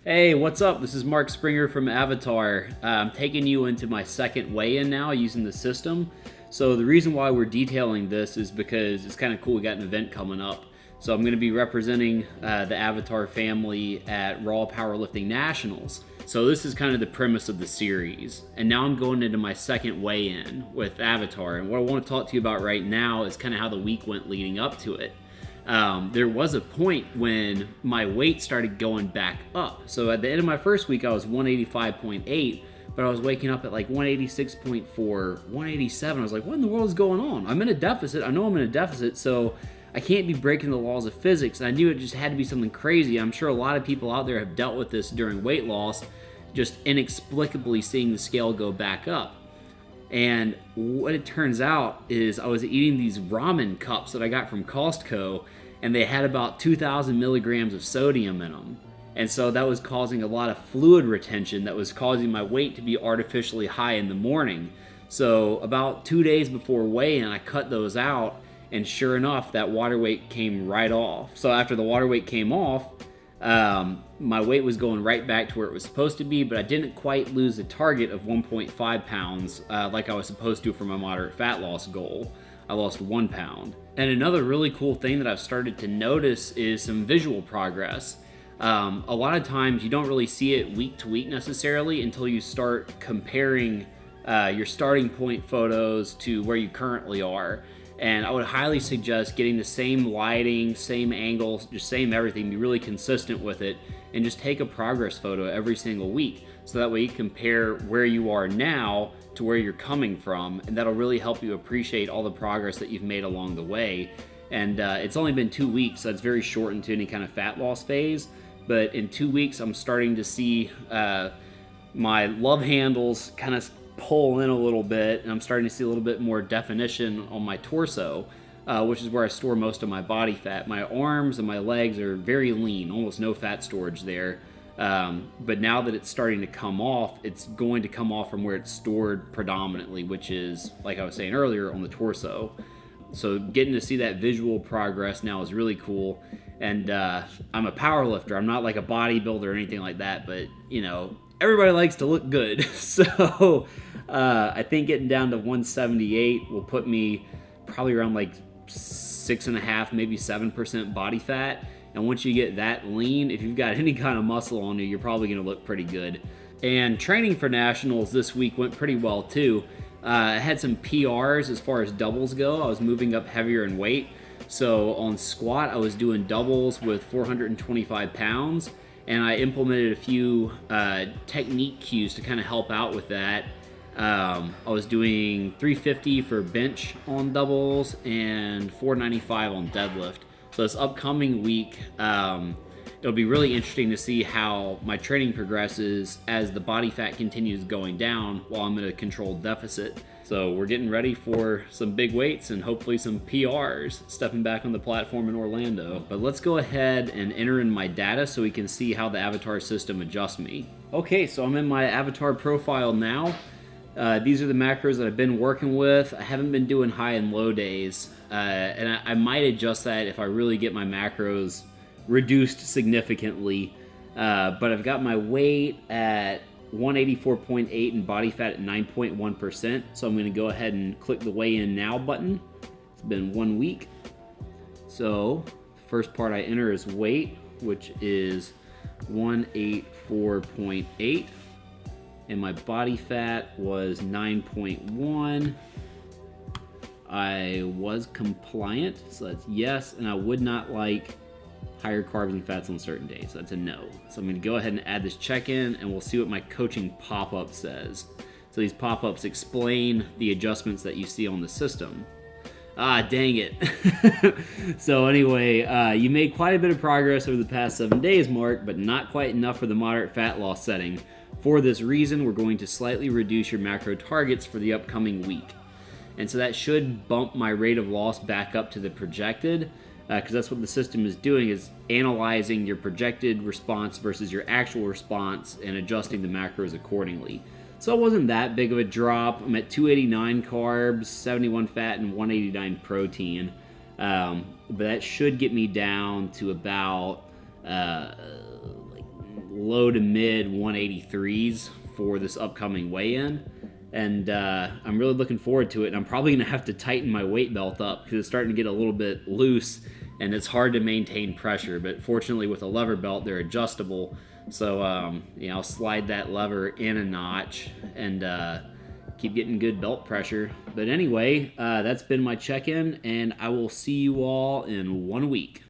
Hey, what's up? This is Mark Springer from Avatar. I'm taking you into my second weigh-in now using the system. So the reason why we're detailing this is because it's kind of cool. We got an event coming up. So I'm going to be representing the Avatar family at Raw Powerlifting Nationals. So this is kind of the premise of the series. And now I'm going into my second weigh-in with Avatar. And what I want to talk to you about right now is kind of how the week went leading up to it. There was a point when my weight started going back up. So at the end of my first week, I was 185.8, but I was waking up at like 186.4, 187. I was like, what in the world is going on? I'm in a deficit. I know I'm in a deficit, so I can't be breaking the laws of physics. And I knew it just had to be something crazy. I'm sure a lot of people out there have dealt with this during weight loss, just inexplicably seeing the scale go back up. And what it turns out is I was eating these ramen cups that I got from Costco, and they had about 2,000 milligrams of sodium in them. And so that was causing a lot of fluid retention that was causing my weight to be artificially high in the morning. So about 2 days before weigh-in, I cut those out, and sure enough, that water weight came right off. So after the water weight came off, my weight was going right back to where it was supposed to be, but I didn't quite lose the target of 1.5 pounds like I was supposed to for my moderate fat loss goal. I lost 1 pound. And another really cool thing that I've started to notice is some visual progress. A lot of times you don't really see it week to week necessarily until you start comparing your starting point photos to where you currently are. And I would highly suggest getting the same lighting, same angles, just same everything, be really consistent with it, and just take a progress photo every single week. So that way you compare where you are now to where you're coming from, and that'll really help you appreciate all the progress that you've made along the way. And it's only been 2 weeks, so it's very short into any kind of fat loss phase. But in 2 weeks, I'm starting to see my love handles kind of pull in a little bit, and I'm starting to see a little bit more definition on my torso, which is where I store most of my body fat. My arms and my legs are very lean, almost no fat storage there. But now that it's starting to come off, it's going to come off from where it's stored predominantly, which is, like I was saying earlier, on the torso. So getting to see that visual progress now is really cool. And I'm a power lifter. I'm not like a bodybuilder or anything like that, but you know, everybody likes to look good. So I think getting down to 178 will put me probably around like 6.5, maybe 7% body fat. And once you get that lean, if you've got any kind of muscle on you, you're probably going to look pretty good. And training for nationals this week went pretty well too. I had some PRs as far as doubles go. I was moving up heavier in weight. So on squat, I was doing doubles with 425 pounds. And I implemented a few technique cues to kind of help out with that. I was doing 350 for bench on doubles and 495 on deadlift. So this upcoming week, it'll be really interesting to see how my training progresses as the body fat continues going down while I'm in a controlled deficit. So we're getting ready for some big weights and hopefully some PRs stepping back on the platform in Orlando. But let's go ahead and enter in my data so we can see how the Avatar system adjusts me. Okay, so I'm in my Avatar profile now. These are the macros that I've been working with. I haven't been doing high and low days, and I might adjust that if I really get my macros reduced significantly. But I've got my weight at 184.8 and body fat at 9.1%. So I'm going to go ahead and click the weigh in now button. It's been 1 week. So the first part I enter is weight, which is 184.8. And my body fat was 9.1. I was compliant, so that's yes, and I would not like higher carbs and fats on certain days. So that's a no. So I'm going to go ahead and add this check-in, and we'll see what my coaching pop-up says. So these pop-ups explain the adjustments that you see on the system. Ah, dang it. So anyway, you made quite a bit of progress over the past 7 days, Mark, but not quite enough for the moderate fat loss setting. For this reason, we're going to slightly reduce your macro targets for the upcoming week. And so that should bump my rate of loss back up to the projected, because that's what the system is doing, is analyzing your projected response versus your actual response and adjusting the macros accordingly. So it wasn't that big of a drop. I'm at 289 carbs, 71 fat, and 189 protein. But that should get me down to about low to mid 183s for this upcoming weigh-in. And I'm really looking forward to it. And I'm probably going to have to tighten my weight belt up because it's starting to get a little bit loose and it's hard to maintain pressure. But fortunately with a lever belt, they're adjustable. So, I'll slide that lever in a notch and keep getting good belt pressure. But anyway, that's been my check-in, and I will see you all in 1 week.